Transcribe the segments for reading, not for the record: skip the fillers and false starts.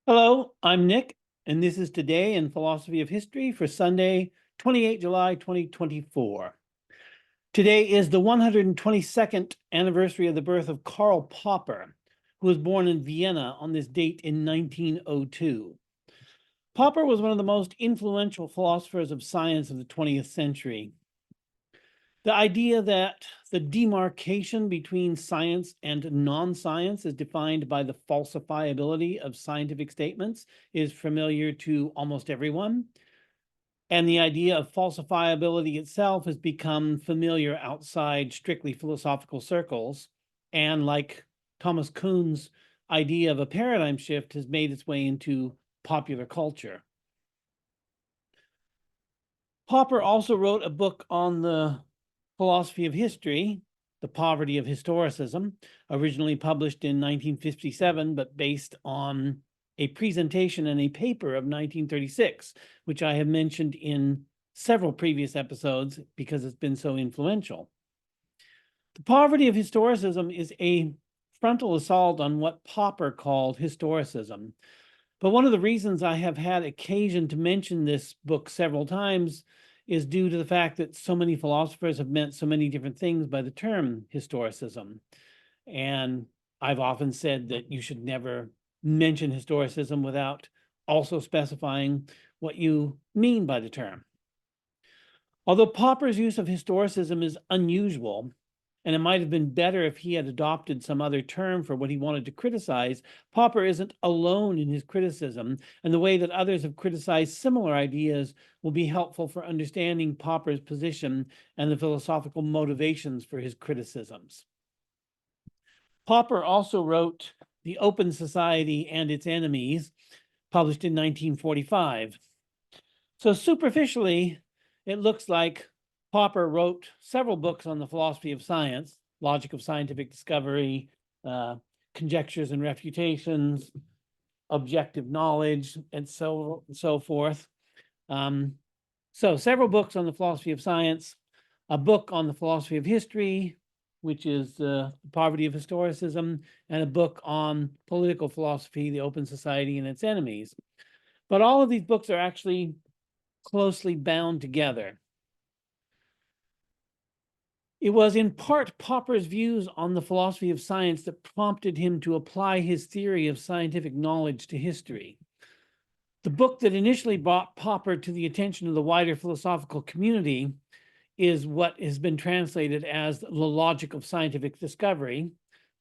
Hello, I'm Nick, and this is Today in Philosophy of History for Sunday, 28 July 2024. Today is the 122nd anniversary of the birth of Karl Popper, who was born in Vienna on this date in 1902. Popper was one of the most influential philosophers of science of the 20th century. The idea that the demarcation between science and non-science is defined by the falsifiability of scientific statements is familiar to almost everyone. And the idea of falsifiability itself has become familiar outside strictly philosophical circles. And like Thomas Kuhn's idea of a paradigm shift has made its way into popular culture. Popper also wrote a book on the philosophy of history, The Poverty of Historicism, originally published in 1957, but based on a presentation and a paper of 1936, which I have mentioned in several previous episodes because it's been so influential. The Poverty of Historicism is a frontal assault on what Popper called historicism. But one of the reasons I have had occasion to mention this book several times is due to the fact that so many philosophers have meant so many different things by the term historicism. And I've often said that you should never mention historicism without also specifying what you mean by the term. Although Popper's use of historicism is unusual, and it might have been better if he had adopted some other term for what he wanted to criticize, Popper isn't alone in his criticism, and the way that others have criticized similar ideas will be helpful for understanding Popper's position and the philosophical motivations for his criticisms. Popper also wrote The Open Society and Its Enemies, published in 1945. So superficially, it looks like Popper wrote several books on the philosophy of science, logic of scientific discovery, conjectures and refutations, objective knowledge, and so forth. So several books on the philosophy of science, a book on the philosophy of history, which is The Poverty of Historicism, and a book on political philosophy, The Open Society and Its Enemies. But all of these books are actually closely bound together. It was in part Popper's views on the philosophy of science that prompted him to apply his theory of scientific knowledge to history. The book that initially brought Popper to the attention of the wider philosophical community is what has been translated as The Logic of Scientific Discovery,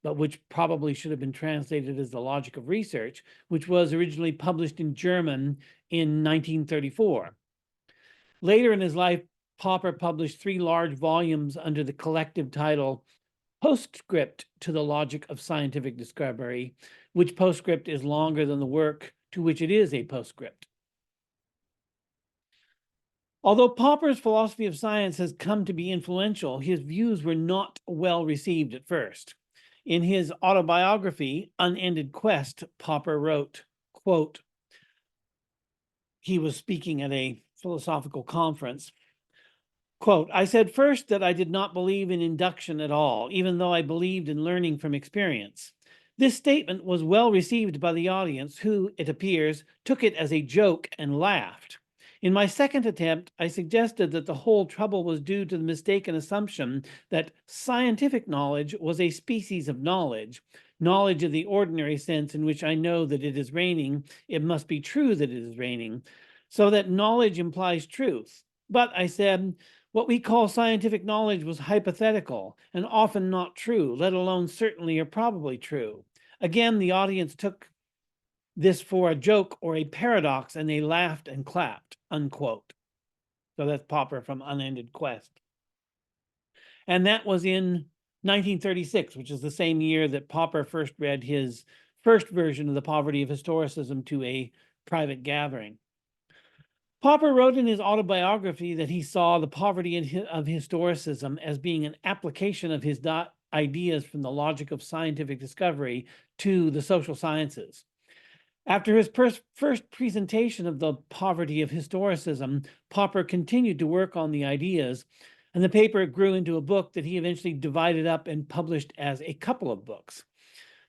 but which probably should have been translated as The Logic of Research, which was originally published in German in 1934. Later in his life, Popper published 3 large volumes under the collective title Postscript to the Logic of Scientific Discovery, which postscript is longer than the work to which it is a postscript. Although Popper's philosophy of science has come to be influential, his views were not well received at first. In his autobiography, Unended Quest, Popper wrote, quote, he was speaking at a philosophical conference, quote, I said first that I did not believe in induction at all, even though I believed in learning from experience. This statement was well received by the audience, who, it appears, took it as a joke and laughed. In my second attempt, I suggested that the whole trouble was due to the mistaken assumption that scientific knowledge was a species of knowledge, knowledge of the ordinary sense in which I know that it is raining, it must be true that it is raining, so that knowledge implies truth. But, I said, what we call scientific knowledge was hypothetical and often not true, let alone certainly or probably true. Again, the audience took this for a joke or a paradox, and they laughed and clapped, unquote. So that's Popper from Unended Quest. And that was in 1936, which is the same year that Popper first read his first version of The Poverty of Historicism to a private gathering. Popper wrote in his autobiography that he saw the poverty of historicism as being an application of his ideas from the logic of scientific discovery to the social sciences. After his first presentation of the poverty of historicism, Popper continued to work on the ideas, and the paper grew into a book that he eventually divided up and published as a couple of books.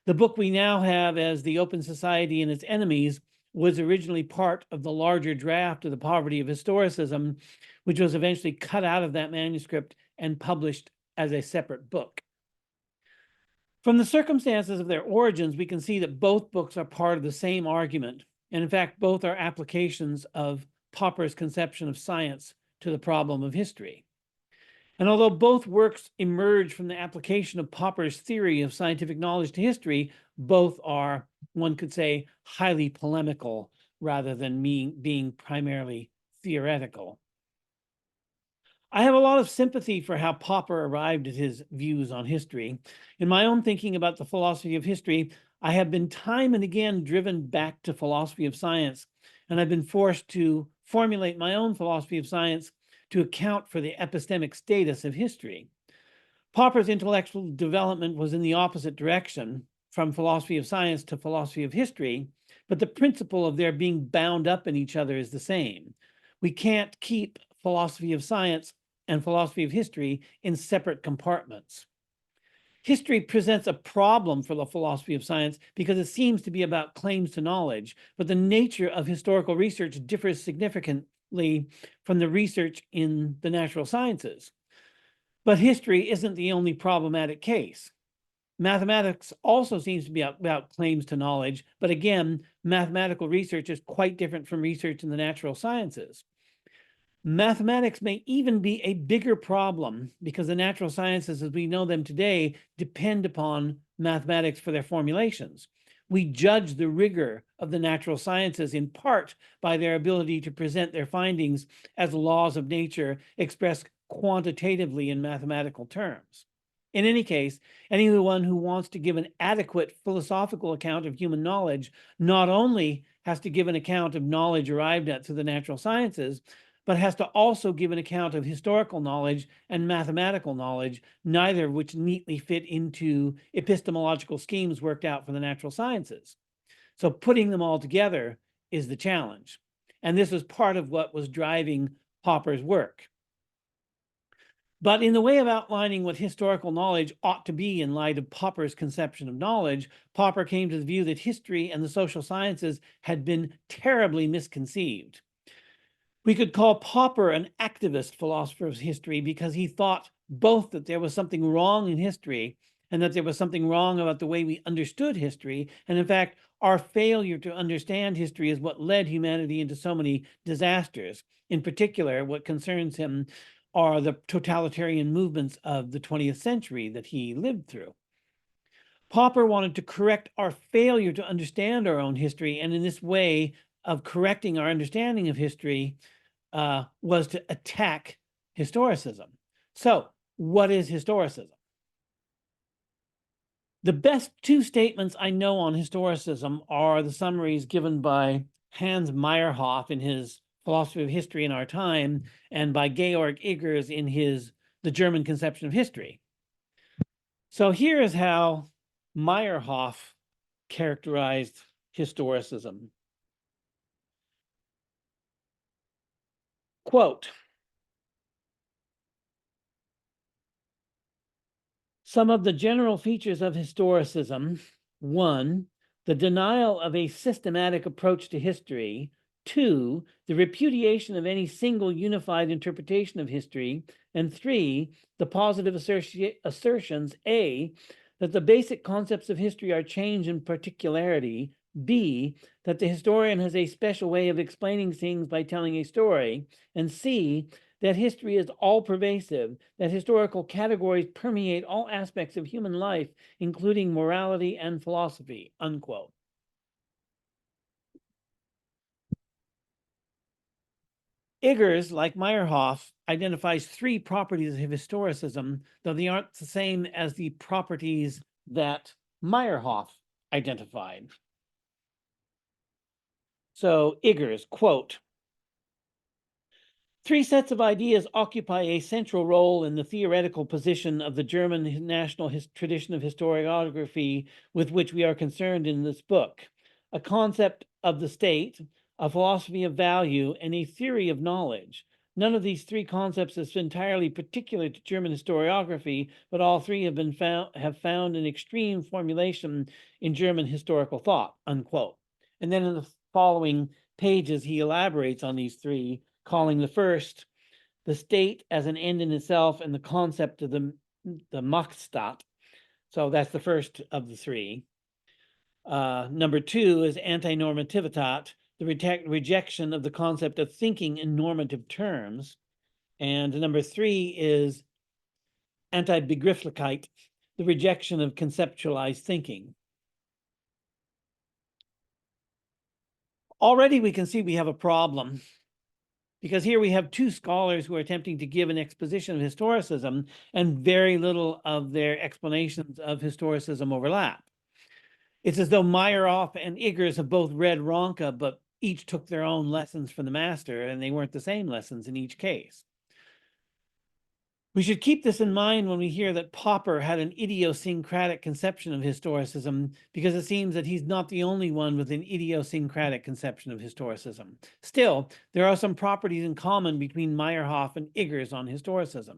The book we now have as The Open Society and Its Enemies was originally part of the larger draft of The Poverty of Historicism, which was eventually cut out of that manuscript and published as a separate book. From the circumstances of their origins, we can see that both books are part of the same argument, and in fact, both are applications of Popper's conception of science to the problem of history. And although both works emerge from the application of Popper's theory of scientific knowledge to history, both are, one could say, highly polemical rather than being primarily theoretical. I have a lot of sympathy for how Popper arrived at his views on history. In my own thinking about the philosophy of history, I have been time and again driven back to philosophy of science, and I've been forced to formulate my own philosophy of science to account for the epistemic status of history. Popper's intellectual development was in the opposite direction, from philosophy of science to philosophy of history, but the principle of their being bound up in each other is the same. We can't keep philosophy of science and philosophy of history in separate compartments. History presents a problem for the philosophy of science because it seems to be about claims to knowledge, but the nature of historical research differs significantly from the research in the natural sciences. But history isn't the only problematic case. Mathematics also seems to be about claims to knowledge, but again, mathematical research is quite different from research in the natural sciences. Mathematics may even be a bigger problem because the natural sciences as we know them today depend upon mathematics for their formulations. We judge the rigor of the natural sciences in part by their ability to present their findings as laws of nature expressed quantitatively in mathematical terms. In any case, anyone who wants to give an adequate philosophical account of human knowledge not only has to give an account of knowledge arrived at through the natural sciences, but has to also give an account of historical knowledge and mathematical knowledge, neither of which neatly fit into epistemological schemes worked out for the natural sciences. So putting them all together is the challenge. And this was part of what was driving Popper's work. But in the way of outlining what historical knowledge ought to be in light of Popper's conception of knowledge, Popper came to the view that history and the social sciences had been terribly misconceived. We could call Popper an activist philosopher of history because he thought both that there was something wrong in history and that there was something wrong about the way we understood history. And in fact, our failure to understand history is what led humanity into so many disasters. In particular, what concerns him are the totalitarian movements of the 20th century that he lived through. Popper wanted to correct our failure to understand our own history, and in this way of correcting our understanding of history, was to attack historicism. So, what is historicism? The best two statements I know on historicism are the summaries given by Hans Meyerhoff in his Philosophy of History in Our Time and by Georg Iggers in his The German Conception of History. So here is how Meyerhoff characterized historicism. Quote, some of the general features of historicism: 1, the denial of a systematic approach to history; 2, the repudiation of any single unified interpretation of history; and 3, the positive assertions: A, that the basic concepts of history are change and particularity; B, that the historian has a special way of explaining things by telling a story; and C, that history is all-pervasive, that historical categories permeate all aspects of human life, including morality and philosophy, unquote. Iggers, like Meyerhoff, identifies 3 properties of historicism, though they aren't the same as the properties that Meyerhoff identified. So Iggers, quote, 3 sets of ideas occupy a central role in the theoretical position of the German national tradition of historiography with which we are concerned in this book: a concept of the state, a philosophy of value, and a theory of knowledge. None of these three concepts is entirely particular to German historiography, but all three have found an extreme formulation in German historical thought, unquote. And then in the following pages, he elaborates on these three, calling the first the state as an end in itself and the concept of the Machtstaat. So that's the first of the three. Number two is anti-normativität, the rejection of the concept of thinking in normative terms. And number three is anti-Begrifflichkeit, the rejection of conceptualized thinking. Already we can see we have a problem, because here we have two scholars who are attempting to give an exposition of historicism, and very little of their explanations of historicism overlap. It's as though Meyerhoff and Iggers have both read Ronca, but each took their own lessons from the master, and they weren't the same lessons in each case. We should keep this in mind when we hear that Popper had an idiosyncratic conception of historicism, because it seems that he's not the only one with an idiosyncratic conception of historicism. Still, there are some properties in common between Meyerhoff and Iggers on historicism.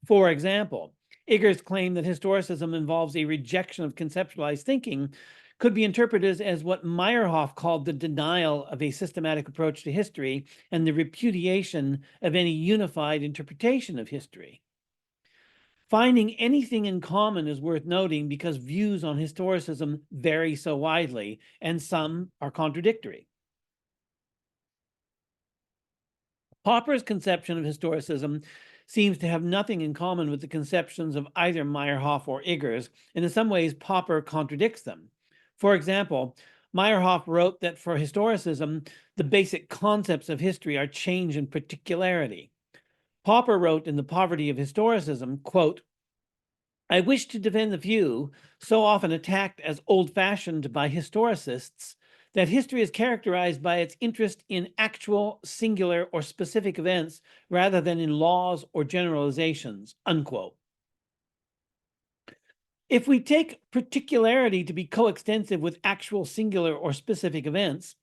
For example, Iggers' claim that historicism involves a rejection of conceptualized thinking could be interpreted as what Meyerhoff called the denial of a systematic approach to history and the repudiation of any unified interpretation of history. Finding anything in common is worth noting because views on historicism vary so widely, and some are contradictory. Popper's conception of historicism seems to have nothing in common with the conceptions of either Meyerhoff or Iggers, and in some ways Popper contradicts them. For example, Meyerhoff wrote that for historicism, the basic concepts of history are change and particularity. Popper wrote in The Poverty of Historicisim, quote, "I wish to defend the view, so often attacked as old-fashioned by historicists, that history is characterized by its interest in actual, singular, or specific events rather than in laws or generalizations," unquote. If we take particularity to be coextensive with actual, singular, or specific events,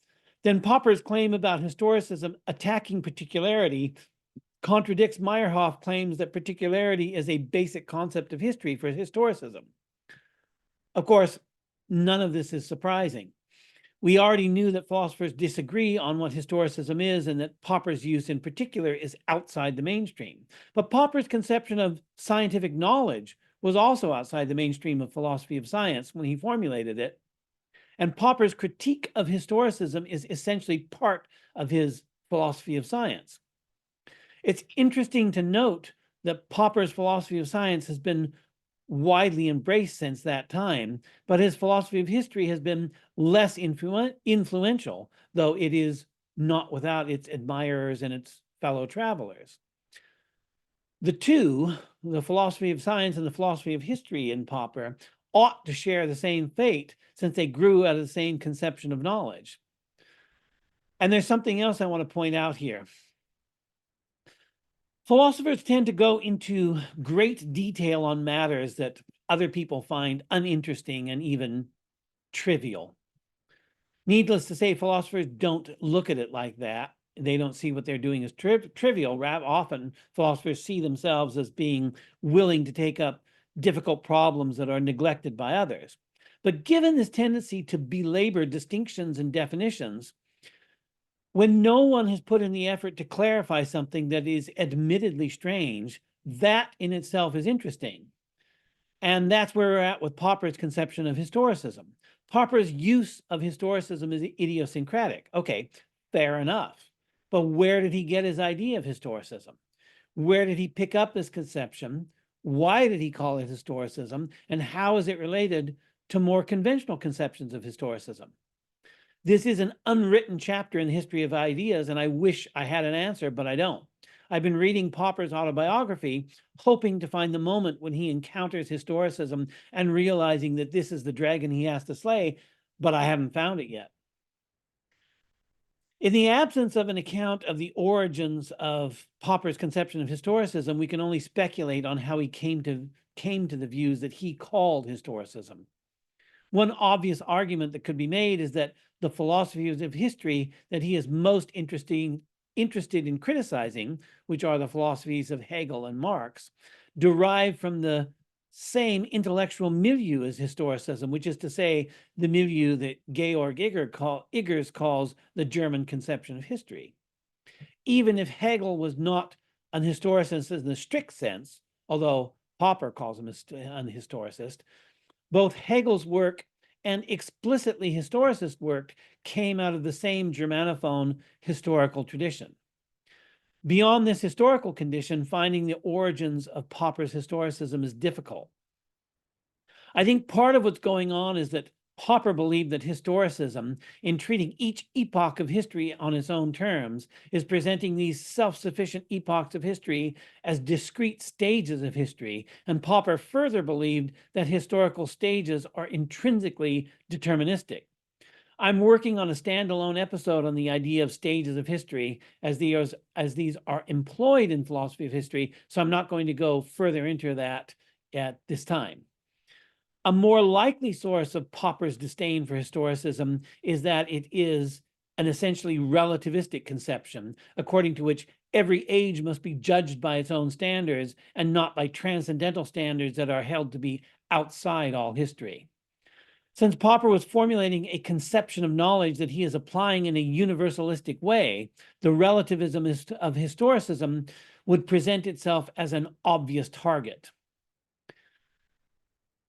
then Popper's claim about historicism attacking particularity contradicts Meyerhoff's claims that particularity is a basic concept of history for historicism. Of course, none of this is surprising. We already knew that philosophers disagree on what historicism is and that Popper's use in particular is outside the mainstream. But Popper's conception of scientific knowledge was also outside the mainstream of philosophy of science when he formulated it. And Popper's critique of historicism is essentially part of his philosophy of science. It's interesting to note that Popper's philosophy of science has been widely embraced since that time, but his philosophy of history has been less influential, though it is not without its admirers and its fellow travelers. The two, the philosophy of science and the philosophy of history in Popper, ought to share the same fate since they grew out of the same conception of knowledge. And there's something else I want to point out here. Philosophers tend to go into great detail on matters that other people find uninteresting and even trivial. Needless to say, philosophers don't look at it like that. They don't see what they're doing as trivial. Rather often, philosophers see themselves as being willing to take up difficult problems that are neglected by others. But given this tendency to belabor distinctions and definitions, when no one has put in the effort to clarify something that is admittedly strange, that in itself is interesting. And that's where we're at with Popper's conception of historicism. Popper's use of historicism is idiosyncratic. Okay, fair enough. But where did he get his idea of historicism? Where did he pick up this conception? Why did he call it historicism? And how is it related to more conventional conceptions of historicism? This is an unwritten chapter in the history of ideas, and I wish I had an answer, but I don't. I've been reading Popper's autobiography, hoping to find the moment when he encounters historicism and realizing that this is the dragon he has to slay, but I haven't found it yet. In the absence of an account of the origins of Popper's conception of historicism, we can only speculate on how he came to the views that he called historicism. One obvious argument that could be made is that the philosophy of history that he is most interested interested in criticizing, which are the philosophies of Hegel and Marx, derive from the same intellectual milieu as historicism, which is to say, the milieu that Georg Iggers calls the German conception of history. Even if Hegel was not an historicist in the strict sense, although Popper calls him an historicist, both Hegel's work and explicitly historicist work came out of the same Germanophone historical tradition. Beyond this historical condition, finding the origins of Popper's historicism is difficult. I think part of what's going on is that Popper believed that historicism, in treating each epoch of history on its own terms, is presenting these self-sufficient epochs of history as discrete stages of history, and Popper further believed that historical stages are intrinsically deterministic. I'm working on a standalone episode on the idea of stages of history as these are employed in philosophy of history, so I'm not going to go further into that at this time. A more likely source of Popper's disdain for historicism is that it is an essentially relativistic conception, according to which every age must be judged by its own standards and not by transcendental standards that are held to be outside all history. Since Popper was formulating a conception of knowledge that he is applying in a universalistic way, the relativism of historicism would present itself as an obvious target.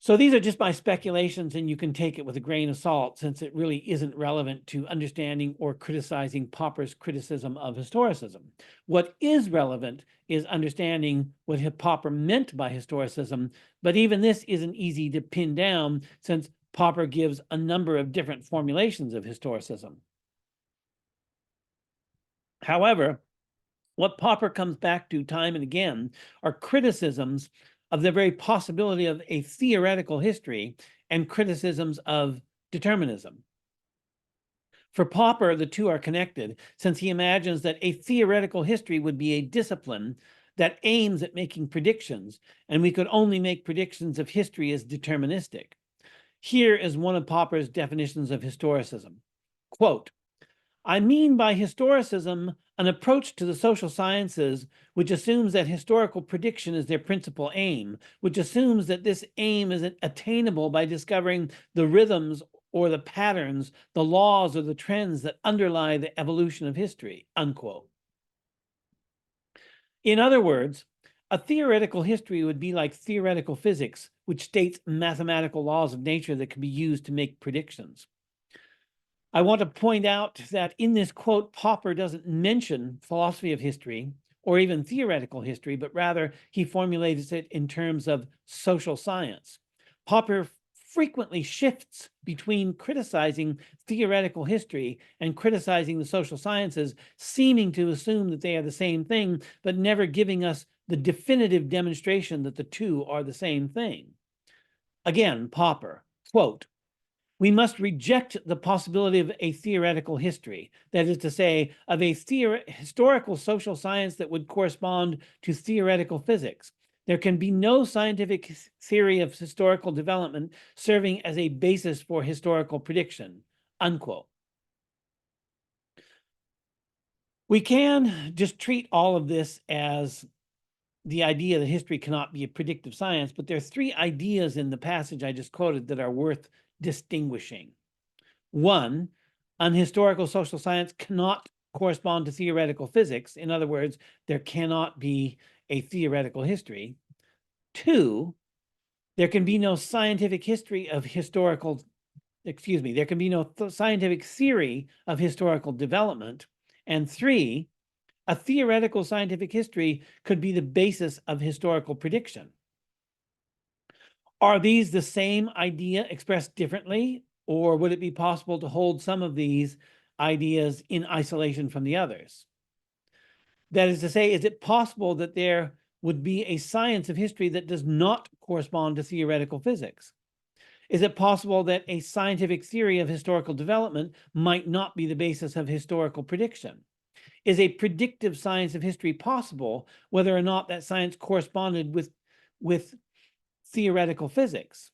So these are just my speculations, and you can take it with a grain of salt, since it really isn't relevant to understanding or criticizing Popper's criticism of historicism. What is relevant is understanding what Popper meant by historicism, but even this isn't easy to pin down, since Popper gives a number of different formulations of historicism. However, what Popper comes back to time and again are criticisms of the very possibility of a theoretical history and criticisms of determinism. For Popper, the two are connected, since he imagines that a theoretical history would be a discipline that aims at making predictions, and we could only make predictions if history is deterministic. Here is one of Popper's definitions of historicism. Quote, "I mean by historicism an approach to the social sciences which assumes that historical prediction is their principal aim, which assumes that this aim is attainable by discovering the rhythms or the patterns, the laws or the trends that underlie the evolution of history," unquote. In other words, a theoretical history would be like theoretical physics, which states mathematical laws of nature that can be used to make predictions. I want to point out that in this quote, Popper doesn't mention philosophy of history or even theoretical history, but rather he formulates it in terms of social science. Popper frequently shifts between criticizing theoretical history and criticizing the social sciences, seeming to assume that they are the same thing, but never giving us the definitive demonstration that the two are the same thing. Again, Popper, quote, "We must reject the possibility of a theoretical history, that is to say, of a historical social science that would correspond to theoretical physics. There can be no scientific theory of historical development serving as a basis for historical prediction," unquote. We can just treat all of this as the idea that history cannot be a predictive science, but there are three ideas in the passage I just quoted that are worth distinguishing. One, an historical social science cannot correspond to theoretical physics. In other words, there cannot be a theoretical history. Two, there can be no scientific history of historical, there can be no scientific theory of historical development. And three, a theoretical scientific history could be the basis of historical prediction. Are these the same idea expressed differently, or would it be possible to hold some of these ideas in isolation from the others? That is to say, is it possible that there would be a science of history that does not correspond to theoretical physics? Is it possible that a scientific theory of historical development might not be the basis of historical prediction? Is a predictive science of history possible, whether or not that science corresponded with theoretical physics?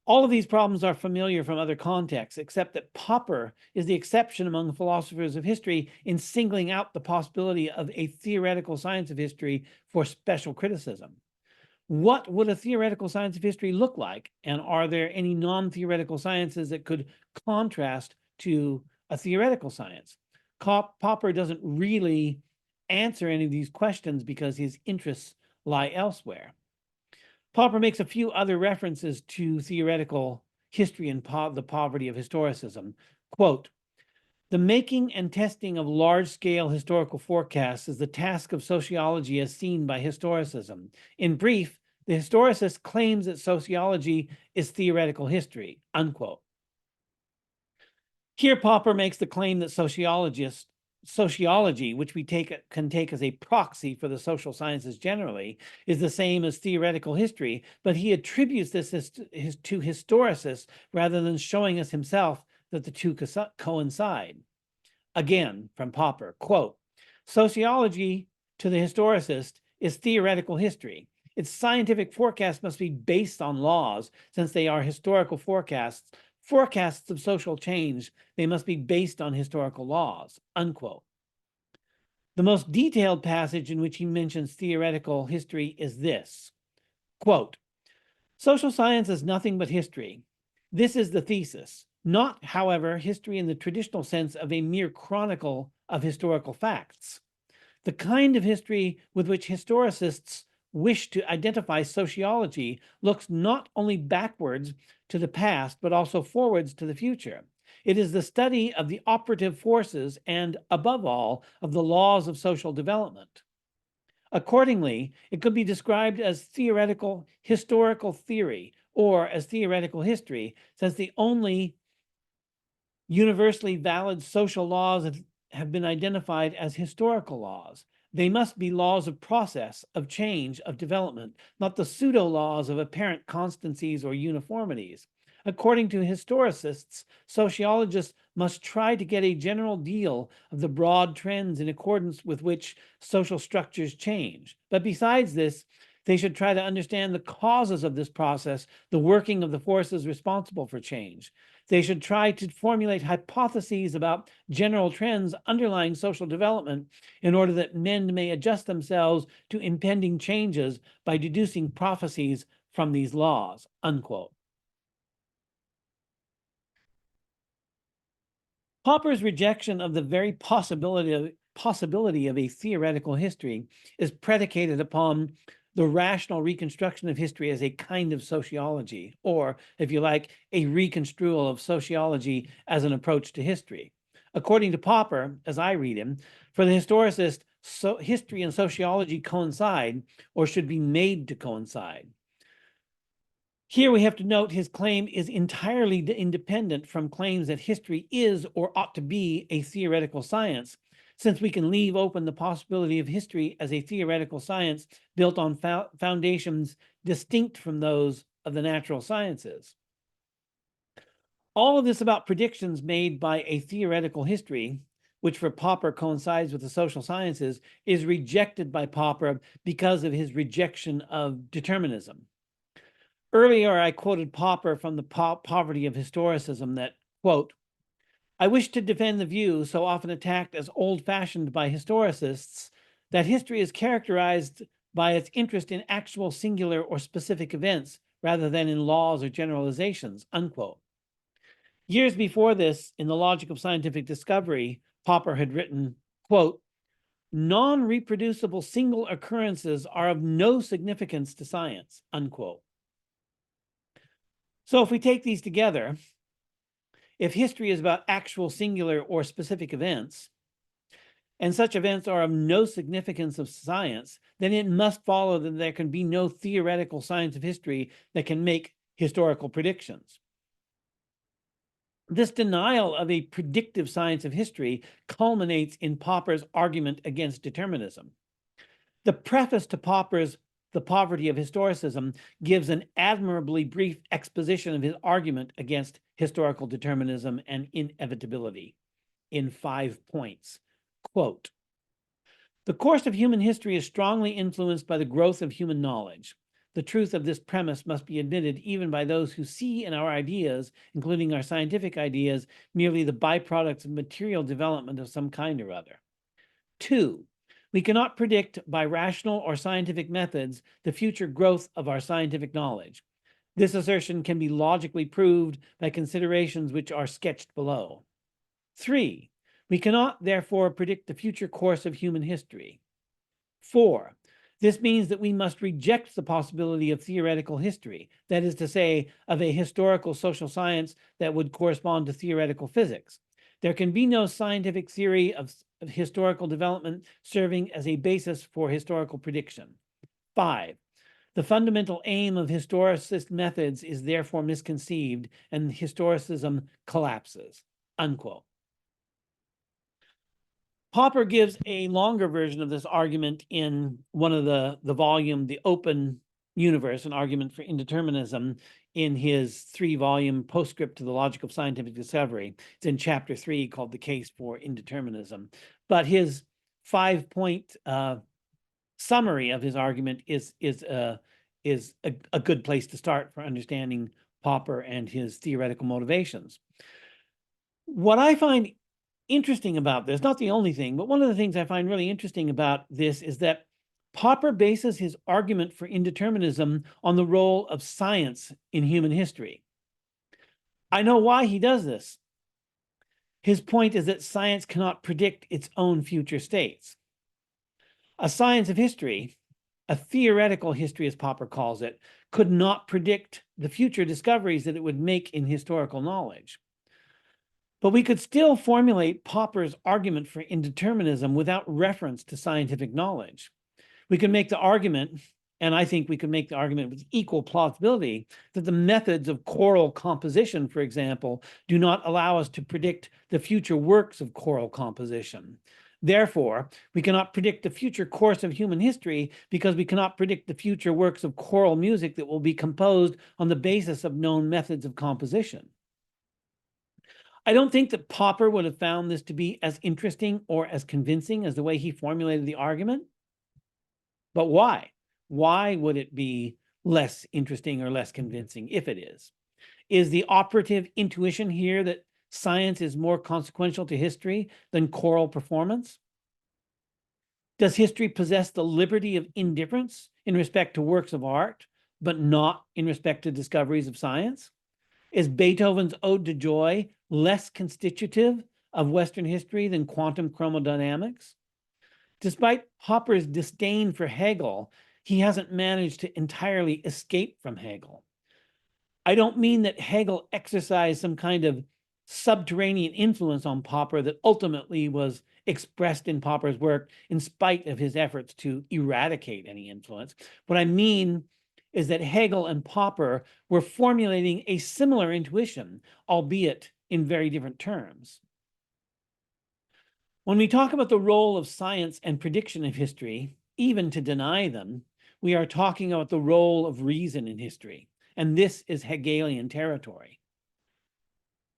All of these problems are familiar from other contexts, except that Popper is the exception among philosophers of history in singling out the possibility of a theoretical science of history for special criticism. What would a theoretical science of history look like? And are there any non-theoretical sciences that could contrast to a theoretical science? Popper doesn't really answer any of these questions because his interests lie elsewhere. Popper makes a few other references to theoretical history and the poverty of historicism. Quote, "The making and testing of large-scale historical forecasts is the task of sociology as seen by historicism. In brief, the historicist claims that sociology is theoretical history," unquote. Here, Popper makes the claim that sociology, which we can take as a proxy for the social sciences generally, is the same as theoretical history, but he attributes this to historicists rather than showing us himself that the two coincide. Again, from Popper, quote, "Sociology to the historicist is theoretical history. Its scientific forecasts must be based on laws, since they are historical forecasts of social change. They must be based on historical laws," unquote. The most detailed passage in which he mentions theoretical history is this, quote, "Social science is nothing but history. This is the thesis. Not, however, history in the traditional sense of a mere chronicle of historical facts. The kind of history with which historicists wish to identify sociology looks not only backwards to the past, but also forwards to the future. It is the study of the operative forces and, above all, of the laws of social development. Accordingly, it could be described as theoretical historical theory or as theoretical history, since the only universally valid social laws have been identified as historical laws. They must be laws of process, of change, of development, not the pseudo-laws of apparent constancies or uniformities. According to historicists, sociologists must try to get a general deal of the broad trends in accordance with which social structures change. But besides this, they should try to understand the causes of this process, the working of the forces responsible for change. They should try to formulate hypotheses about general trends underlying social development in order that men may adjust themselves to impending changes by deducing prophecies from these laws," unquote. Popper's rejection of the very possibility of a theoretical history is predicated upon the rational reconstruction of history as a kind of sociology, or, if you like, a reconstrual of sociology as an approach to history. According to Popper, as I read him, for the historicist, history and sociology coincide or should be made to coincide. Here we have to note his claim is entirely independent from claims that history is or ought to be a theoretical science, since we can leave open the possibility of history as a theoretical science built on foundations distinct from those of the natural sciences. All of this about predictions made by a theoretical history, which for Popper coincides with the social sciences, is rejected by Popper because of his rejection of determinism. Earlier, I quoted Popper from the Poverty of Historicism that, quote, "I wish to defend the view so often attacked as old-fashioned by historicists that history is characterized by its interest in actual singular or specific events rather than in laws or generalizations," unquote. Years before this, in The Logic of Scientific Discovery, Popper had written, quote, "Non-reproducible single occurrences are of no significance to science," unquote. So if we take these together, if history is about actual singular or specific events, and such events are of no significance of science, then it must follow that there can be no theoretical science of history that can make historical predictions. This denial of a predictive science of history culminates in Popper's argument against determinism. The preface to Popper's The Poverty of Historicism gives an admirably brief exposition of his argument against historical determinism and inevitability in 5 points. Quote, "The course of human history is strongly influenced by the growth of human knowledge. the truth of this premise must be admitted even by those who see in our ideas, including our scientific ideas, merely the byproducts of material development of some kind or other. 2, we cannot predict by rational or scientific methods the future growth of our scientific knowledge. This assertion can be logically proved by considerations which are sketched below. 3, we cannot therefore predict the future course of human history. 4, this means that we must reject the possibility of theoretical history, that is to say, of a historical social science that would correspond to theoretical physics. There can be no scientific theory of historical development serving as a basis for historical prediction. 5, the fundamental aim of historicist methods is therefore misconceived and historicism collapses, unquote. Popper gives a longer version of this argument in one of the volume, The Open Universe, an argument for indeterminism, in his 3-volume postscript to the Logic of Scientific Discovery. It's in chapter 3 called The Case for Indeterminism. But his 5-point summary of his argument is a good place to start for understanding Popper and his theoretical motivations. What I find interesting about this, not the only thing, but one of the things I find really interesting about this is that Popper bases his argument for indeterminism on the role of science in human history. I know why he does this. His point is that science cannot predict its own future states. A science of history, a theoretical history as Popper calls it, could not predict the future discoveries that it would make in historical knowledge. But we could still formulate Popper's argument for indeterminism without reference to scientific knowledge. We can make the argument, and I think we can make the argument with equal plausibility, that the methods of choral composition, for example, do not allow us to predict the future works of choral composition. Therefore, we cannot predict the future course of human history because we cannot predict the future works of choral music that will be composed on the basis of known methods of composition. I don't think that Popper would have found this to be as interesting or as convincing as the way he formulated the argument. But why? Why would it be less interesting or less convincing if it is? Is the operative intuition here that science is more consequential to history than choral performance? Does history possess the liberty of indifference in respect to works of art, but not in respect to discoveries of science? Is Beethoven's Ode to Joy less constitutive of Western history than quantum chromodynamics? Despite Popper's disdain for Hegel, he hasn't managed to entirely escape from Hegel. I don't mean that Hegel exercised some kind of subterranean influence on Popper that ultimately was expressed in Popper's work in spite of his efforts to eradicate any influence. What I mean is that Hegel and Popper were formulating a similar intuition, albeit in very different terms. When we talk about the role of science and prediction of history, even to deny them, we are talking about the role of reason in history, and this is Hegelian territory.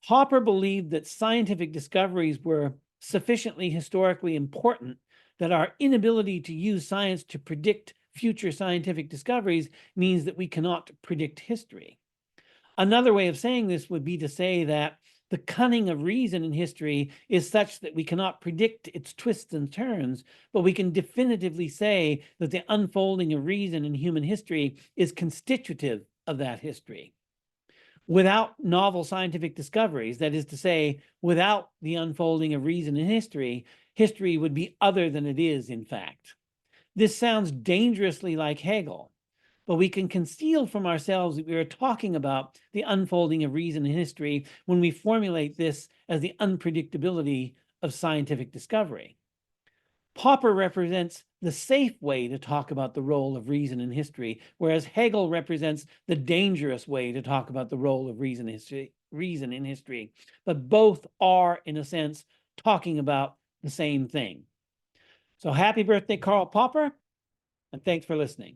Popper believed that scientific discoveries were sufficiently historically important that our inability to use science to predict future scientific discoveries means that we cannot predict history. Another way of saying this would be to say that the cunning of reason in history is such that we cannot predict its twists and turns, but we can definitively say that the unfolding of reason in human history is constitutive of that history. Without novel scientific discoveries, that is to say, without the unfolding of reason in history, history would be other than it is, in fact. This sounds dangerously like Hegel, but we can conceal from ourselves that we are talking about the unfolding of reason in history when we formulate this as the unpredictability of scientific discovery. Popper represents the safe way to talk about the role of reason in history, whereas Hegel represents the dangerous way to talk about the role of reason in history. But both are, in a sense, talking about the same thing. So happy birthday, Karl Popper, and thanks for listening.